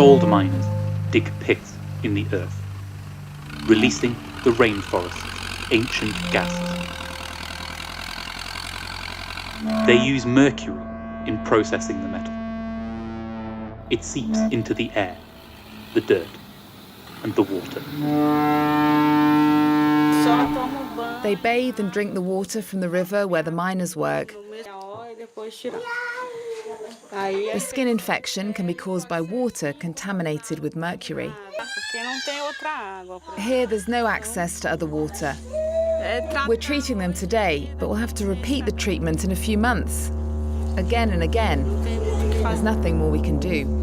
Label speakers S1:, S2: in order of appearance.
S1: Gold miners dig pits in the earth, releasing the rainforest's ancient gases. They use mercury in processing the metal. It seeps into the air, the dirt, and the water.
S2: They bathe and drink the water from the river where the miners work. The skin infection can be caused by water contaminated with mercury. Here there's no access to other water. We're treating them today, but we'll have to repeat the treatment in a few months. Again and again. There's nothing more we can do.